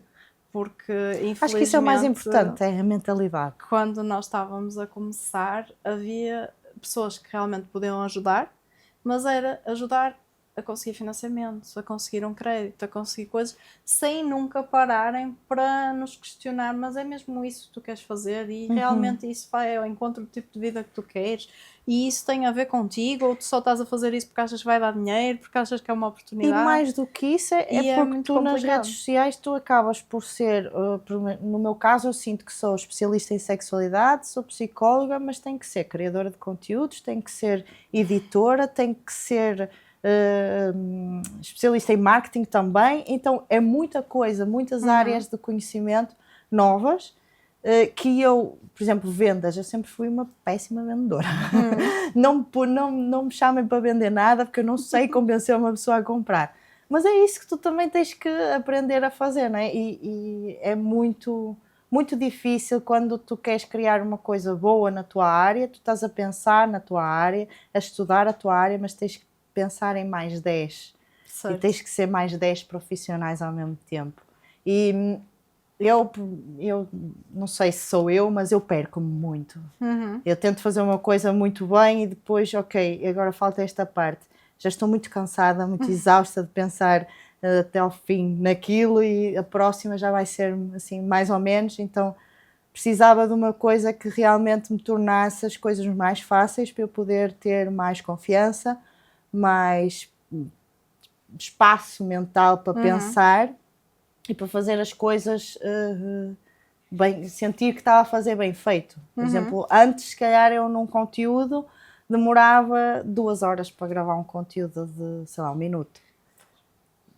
Porque, infelizmente... Acho que isso é o mais importante, é a mentalidade. Quando nós estávamos a começar, havia pessoas que realmente podiam ajudar, mas era ajudar a conseguir financiamentos, a conseguir um crédito, a conseguir coisas, sem nunca pararem para nos questionar, mas é mesmo isso que tu queres fazer e realmente isso vai ao encontro do tipo de vida que tu queres e isso tem a ver contigo ou tu só estás a fazer isso porque achas que vai dar dinheiro, porque achas que é uma E oportunidade. mais do que isso, é porque muito tu nas complicado. redes sociais tu acabas por ser, no meu caso eu sinto que sou especialista em sexualidade, sou psicóloga, mas tenho que ser criadora de conteúdos, tenho que ser editora, tenho que ser especialista em marketing também, então é muita coisa, muitas áreas de conhecimento novas que eu, por exemplo, vendas, eu sempre fui uma péssima vendedora. Não me chamem para vender nada porque eu não sei convencer uma pessoa a comprar. Mas é isso que tu também tens que aprender a fazer, não é? E é muito, muito difícil quando tu queres criar uma coisa boa na tua área, tu estás a pensar na tua área, a estudar a tua área, mas tens que pensar em mais 10. Certo. E tens que ser mais 10 profissionais ao mesmo tempo. E eu não sei se sou eu, mas eu perco-me muito. Eu tento fazer uma coisa muito bem e depois, ok, agora falta esta parte. Já estou muito cansada, muito exausta de pensar até ao fim naquilo e a próxima já vai ser assim, mais ou menos. Então precisava de uma coisa que realmente me tornasse as coisas mais fáceis para eu poder ter mais confiança, mais espaço mental para pensar e para fazer as coisas bem, sentir que estava a fazer bem feito. Por exemplo, antes, se calhar, eu num conteúdo demorava 2 horas para gravar um conteúdo de, sei lá, 1 minuto.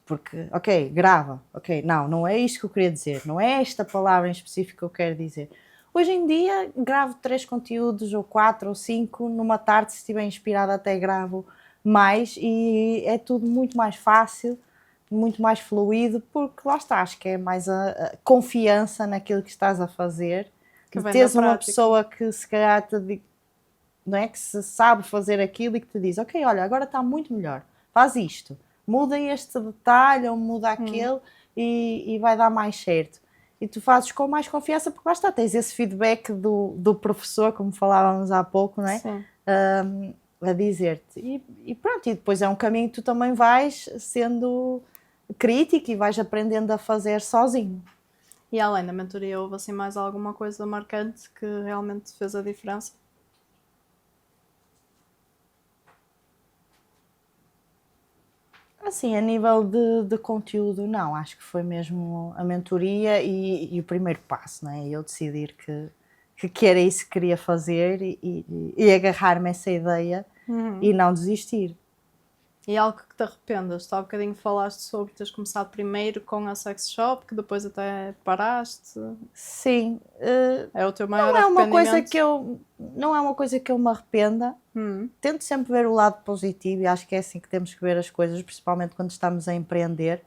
Porque, ok, grava, ok, não é isto que eu queria dizer, não é esta palavra em específico que eu quero dizer. Hoje em dia, gravo 3 conteúdos, ou 4 ou 5, numa tarde, se estiver inspirada, até gravo mais e é tudo muito mais fácil, muito mais fluido, porque lá está, acho que é mais a confiança naquilo que estás a fazer, Que de vem teres da uma prática. pessoa que se calhar não é, que se sabe fazer aquilo e que te diz, ok, olha, agora está muito melhor, faz isto, muda este detalhe ou muda aquele e vai dar mais certo. E tu fazes com mais confiança porque lá está, tens esse feedback do professor, como falávamos há pouco, não é? Sim. A dizer-te. E pronto, e depois é um caminho que tu também vais sendo crítico e vais aprendendo a fazer sozinho. E além da mentoria, houve assim mais alguma coisa marcante que realmente fez a diferença? Assim, a nível de conteúdo, não, acho que foi mesmo a mentoria e o primeiro passo, não é? Eu decidir que era isso que queria fazer e agarrar-me a essa ideia e não desistir. E algo que te arrependas? Tu há bocadinho falaste sobre teres começado primeiro com a sex shop, que depois até paraste. Sim, É o teu maior não é uma coisa arrependimento? não é uma coisa que eu me arrependa. Tento sempre ver o lado positivo e acho que é assim que temos que ver as coisas, principalmente quando estamos a empreender.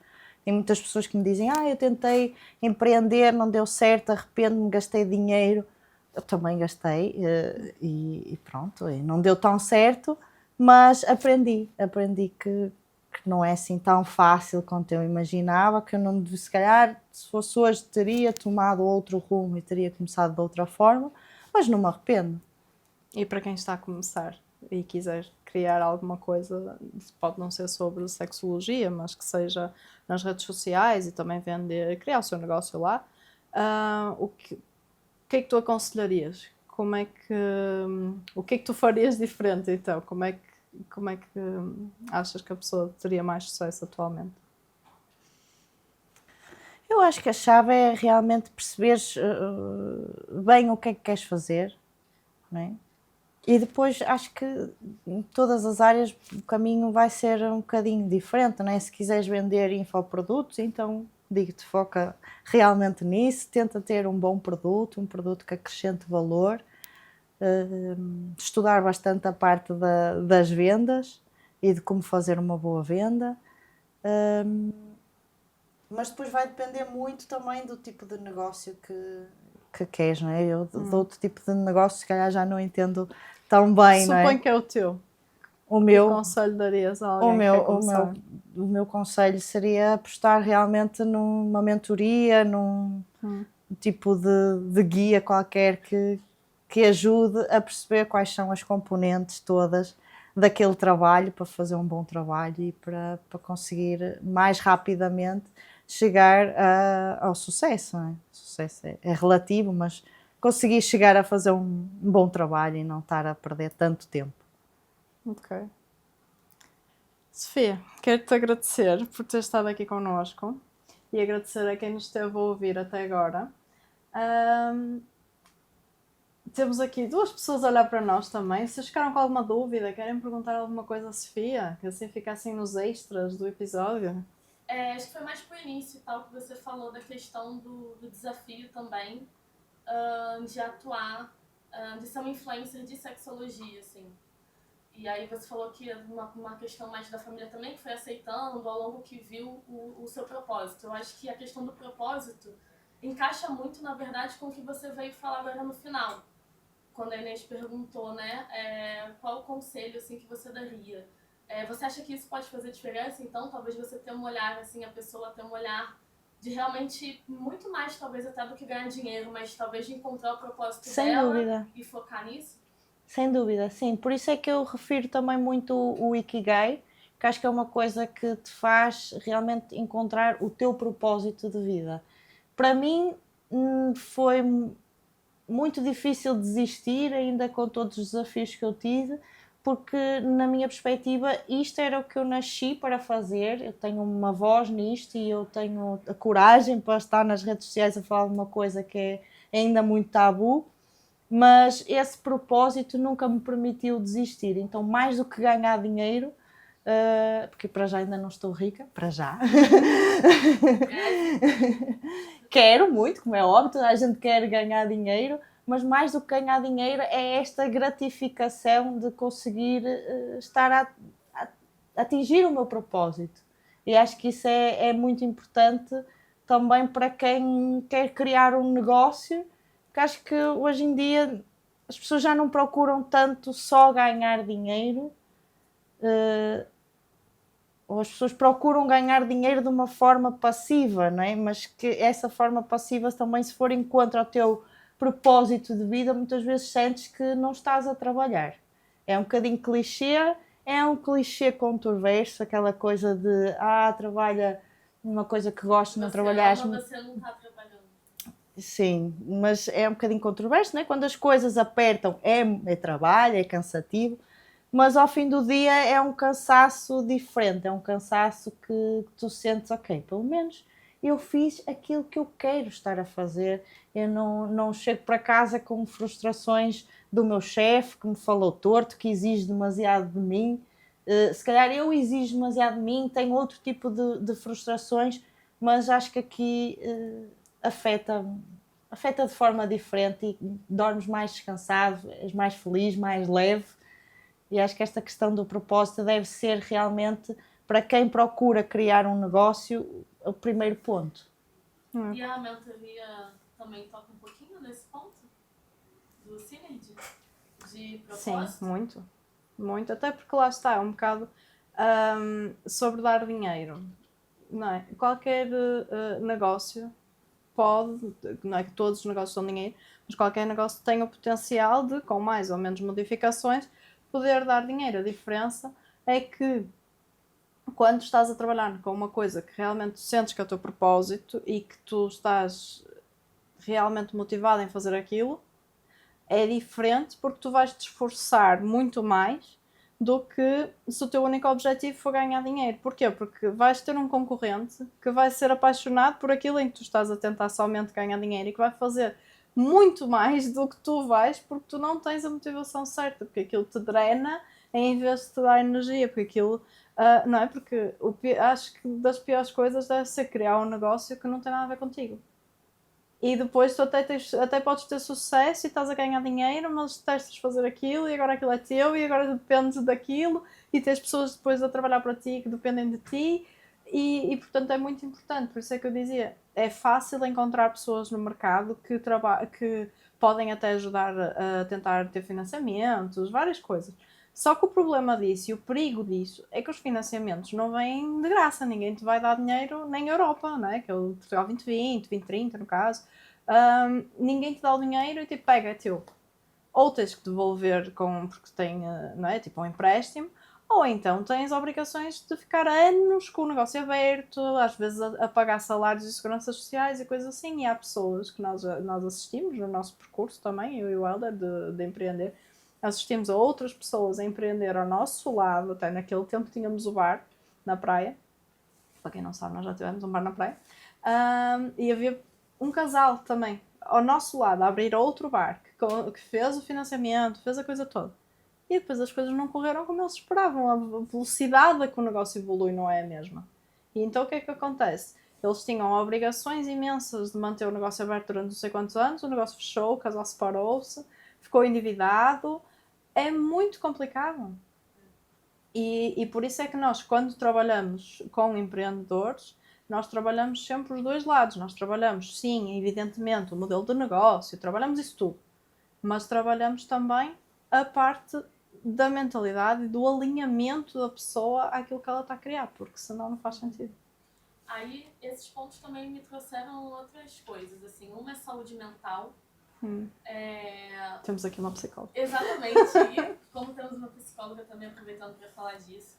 Tem muitas pessoas que me dizem, eu tentei empreender, não deu certo, arrependo-me, gastei dinheiro. Eu também gastei e pronto, não deu tão certo, mas aprendi que não é assim tão fácil quanto eu imaginava, que eu não, se calhar, se fosse hoje, teria tomado outro rumo e teria começado de outra forma, mas não me arrependo. E para quem está a começar e quiser criar alguma coisa, pode não ser sobre sexologia, mas que seja nas redes sociais e também vender, criar o seu negócio lá, o que é que tu aconselharias? O que é que tu farias diferente então? Como é que achas que a pessoa teria mais sucesso atualmente? Eu acho que a chave é realmente perceberes bem o que é que queres fazer, não é? E depois acho que em todas as áreas o caminho vai ser um bocadinho diferente, não é? Se quiseres vender infoprodutos, então digo-te, foca realmente nisso, tenta ter um bom produto, um produto que acrescente valor, estudar bastante a parte das vendas e de como fazer uma boa venda. Mas depois vai depender muito também do tipo de negócio que queres, não é? Eu de outro tipo de negócio se calhar já não entendo tão bem, não é? Suponho que é o teu. O Que meu, conselho darias a alguém que quer começar? o meu conselho seria apostar realmente numa mentoria, num tipo de guia qualquer que ajude a perceber quais são as componentes todas daquele trabalho para fazer um bom trabalho e para conseguir mais rapidamente chegar ao sucesso, não é? O sucesso é relativo, mas conseguir chegar a fazer um bom trabalho e não estar a perder tanto tempo. Ok. Sofia, quero-te agradecer por ter estado aqui connosco e agradecer a quem nos esteve a ouvir até agora. Temos aqui duas pessoas a olhar para nós também. Se ficaram com alguma dúvida, querem perguntar alguma coisa à Sofia, que assim ficassem nos extras do episódio. Acho que foi mais pro início e tal, que você falou da questão do desafio também, de atuar, de ser uma influencer de sexologia, assim. E aí você falou que uma questão mais da família também, que foi aceitando ao longo que viu o seu propósito. Eu acho que a questão do propósito encaixa muito, na verdade, com o que você veio falar agora no final. Quando a Inês perguntou, né, qual o conselho, assim, que você daria. Você acha que isso pode fazer diferença? Então, talvez você ter um olhar, assim, a pessoa ter um olhar de realmente muito mais, talvez até do que ganhar dinheiro, mas talvez de encontrar o propósito Sem dela dúvida. e focar nisso? Sem dúvida, sim. Por isso é que eu refiro também muito o Ikigai, que acho que é uma coisa que te faz realmente encontrar o teu propósito de vida. Para mim, foi muito difícil desistir, ainda com todos os desafios que eu tive, porque na minha perspectiva isto era o que eu nasci para fazer. Eu tenho uma voz nisto e eu tenho a coragem para estar nas redes sociais a falar de uma coisa que é ainda muito tabu, mas esse propósito nunca me permitiu desistir. Então, mais do que ganhar dinheiro, porque para já ainda não estou rica, para já. Quero muito, como é óbvio, toda a gente quer ganhar dinheiro, mas mais do que ganhar dinheiro é esta gratificação de conseguir estar a atingir o meu propósito. E acho que isso é muito importante também para quem quer criar um negócio, porque acho que hoje em dia as pessoas já não procuram tanto só ganhar dinheiro, ou as pessoas procuram ganhar dinheiro de uma forma passiva, não é? Mas que essa forma passiva também, se for em contra o teu propósito de vida, muitas vezes sentes que não estás a trabalhar. É um bocadinho clichê, é um clichê controverso, aquela coisa de trabalha numa coisa que gosto, não trabalhares. Você não está trabalhando. Sim, mas é um bocadinho controverso, não é? Quando as coisas apertam é trabalho, é cansativo, mas ao fim do dia é um cansaço diferente, é um cansaço que tu sentes, ok, pelo menos eu fiz aquilo que eu quero estar a fazer, eu não chego para casa com frustrações do meu chefe que me falou torto, que exige demasiado de mim. Se calhar eu exijo demasiado de mim, tenho outro tipo de frustrações, mas acho que aqui afeta de forma diferente e dormes mais descansado, és mais feliz, mais leve. E acho que esta questão do propósito deve ser realmente, para quem procura criar um negócio, o primeiro ponto. E a mentoria também toca um pouquinho nesse ponto? Do Synergy? De propósito? Sim, muito. Muito. Até porque lá está, é um bocado sobre dar dinheiro. Não é? Qualquer negócio pode, não é que todos os negócios dão dinheiro, mas qualquer negócio tem o potencial de, com mais ou menos modificações, poder dar dinheiro. A diferença é que quando estás a trabalhar com uma coisa que realmente sentes que é o teu propósito e que tu estás realmente motivado em fazer aquilo, é diferente porque tu vais te esforçar muito mais do que se o teu único objetivo for ganhar dinheiro. Porquê? Porque vais ter um concorrente que vai ser apaixonado por aquilo em que tu estás a tentar somente ganhar dinheiro e que vai fazer muito mais do que tu vais, porque tu não tens a motivação certa, porque aquilo te drena em vez de te dar energia, porque aquilo, não é? Porque acho que das piores coisas deve ser criar um negócio que não tem nada a ver contigo. E depois tu até podes ter sucesso e estás a ganhar dinheiro, mas testas fazer aquilo e agora aquilo é teu e agora dependes daquilo e tens pessoas depois a trabalhar para ti que dependem de ti e portanto é muito importante. Por isso é que eu dizia, é fácil encontrar pessoas no mercado que podem até ajudar a tentar ter financiamentos, várias coisas. Só que o problema disso e o perigo disso é que os financiamentos não vêm de graça, ninguém te vai dar dinheiro nem Europa, não é? Que é o Portugal 2020, 2030 no caso. Ninguém te dá o dinheiro e tipo, pega, é teu. ou tens que devolver porque tem, não é, tipo um empréstimo, ou então tens obrigações de ficar anos com o negócio aberto, às vezes a pagar salários e seguranças sociais e coisas assim. E há pessoas que nós assistimos no nosso percurso também, eu e o Helder, de empreender, assistimos a outras pessoas a empreender ao nosso lado. Até naquele tempo tínhamos o bar na praia. Para quem não sabe, nós já tivemos um bar na praia. E havia um casal também ao nosso lado a abrir outro bar que fez o financiamento, fez a coisa toda. E depois as coisas não correram como eles esperavam. A velocidade a que o negócio evolui não é a mesma. E então o que é que acontece? Eles tinham obrigações imensas de manter o negócio aberto durante não sei quantos anos, o negócio fechou, o casal separou-se, ficou endividado. É muito complicado. E por isso é que nós, quando trabalhamos com empreendedores, nós trabalhamos sempre os dois lados. Nós trabalhamos, sim, evidentemente, o modelo de negócio, trabalhamos isso tudo. Mas trabalhamos também a parte da mentalidade e do alinhamento da pessoa àquilo que ela está a criar, porque senão não faz sentido. Aí, esses pontos também me trouxeram outras coisas, assim, uma é saúde mental. Temos aqui uma psicóloga. Exatamente, e como temos uma psicóloga também, aproveitando para falar disso.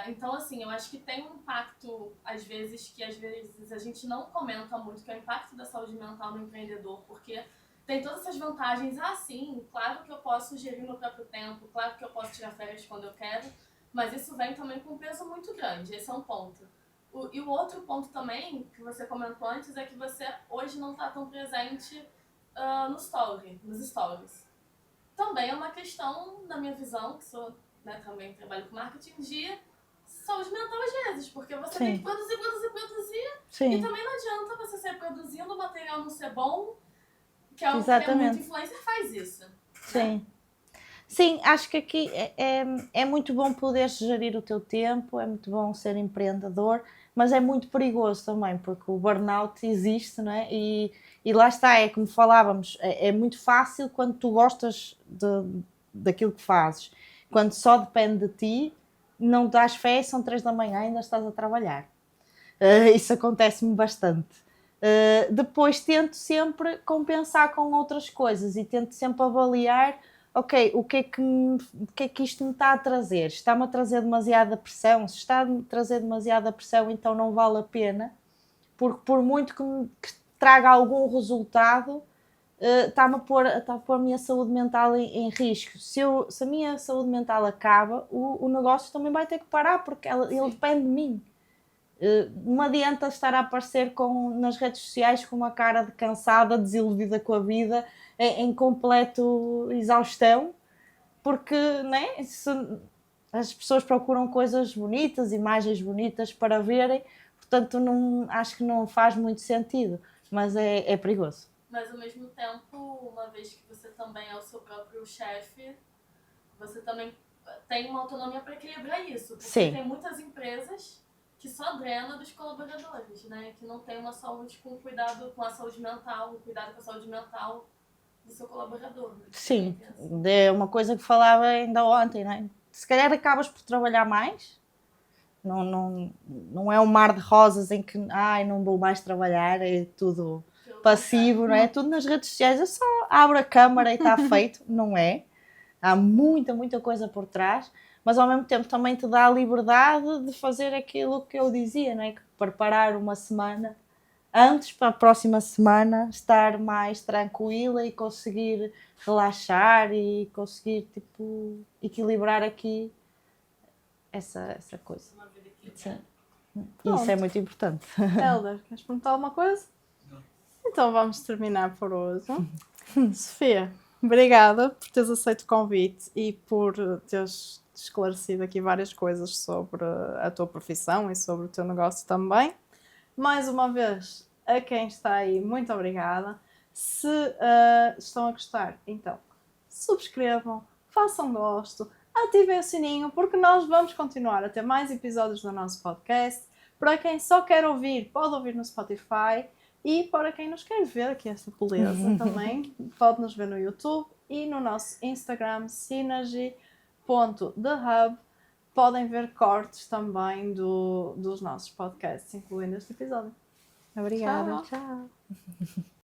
Então, assim, eu acho que tem um impacto, às vezes a gente não comenta muito, que é o impacto da saúde mental no empreendedor, porque tem todas essas vantagens. Sim, claro que eu posso gerir meu próprio tempo, claro que eu posso tirar férias quando eu quero, mas isso vem também com um peso muito grande, esse é um ponto. E o outro ponto também, que você comentou antes, é que você hoje não está tão presente nos stories. Também é uma questão, na minha visão, que sou, né, também trabalho com marketing, de saúde mental às vezes, porque você tem que produzir, Sim. e também não adianta você sair produzindo, o material não ser bom, que é o que muito influencer faz isso. Sim. Né? Sim, acho que aqui é muito bom poder gerir o teu tempo, é muito bom ser empreendedor, mas é muito perigoso também, porque o burnout existe, não é? E lá está, é como falávamos, é muito fácil quando tu gostas daquilo que fazes. Quando só depende de ti, não dás fé, são 3 da manhã, ainda estás a trabalhar. Isso acontece-me bastante. Depois tento sempre compensar com outras coisas e tento sempre avaliar, ok, o que é que isto me está a trazer? Está-me a trazer demasiada pressão? Se está a me trazer demasiada pressão, então não vale a pena, porque por muito que traga algum resultado, está-me a pôr a minha saúde mental em risco. Se a minha saúde mental acaba, o negócio também vai ter que parar, porque ele depende de mim. Não adianta estar a aparecer nas redes sociais com uma cara de cansada, desiludida com a vida, em completo exaustão, porque, né, as pessoas procuram coisas bonitas, imagens bonitas para verem, portanto acho que não faz muito sentido, mas é perigoso. Mas ao mesmo tempo, uma vez que você também é o seu próprio chefe, você também tem uma autonomia para equilibrar isso, porque tem muitas empresas que só drena dos colaboradores, né? Que não tem uma saúde com cuidado com a saúde mental, um cuidado com a saúde mental do seu colaborador. Né? Sim, é uma coisa que falava ainda ontem, né? Se calhar acabas por trabalhar mais, não é um mar de rosas em que não vou mais trabalhar, é tudo passivo, não é? Tudo nas redes sociais, eu só abro a câmara e está feito, não é? Há muita coisa por trás, mas ao mesmo tempo também te dá a liberdade de fazer aquilo que eu dizia, não é? Que preparar uma semana antes para a próxima semana estar mais tranquila e conseguir relaxar e conseguir equilibrar aqui essa coisa. Sim. Isso é muito importante. Helder, queres perguntar alguma coisa? Não. Então vamos terminar por hoje. Sofia, obrigada por teres aceito o convite e por teres esclarecido aqui várias coisas sobre a tua profissão e sobre o teu negócio também. Mais uma vez, a quem está aí, muito obrigada. Se estão a gostar, então subscrevam, façam gosto, ativem o sininho, porque nós vamos continuar a ter mais episódios do nosso podcast. Para quem só quer ouvir, pode ouvir no Spotify. E para quem nos quer ver aqui esta beleza também, pode nos ver no YouTube e no nosso Instagram, synergy.thehub. Podem ver cortes também dos nossos podcasts, incluindo este episódio. Obrigada. Tchau.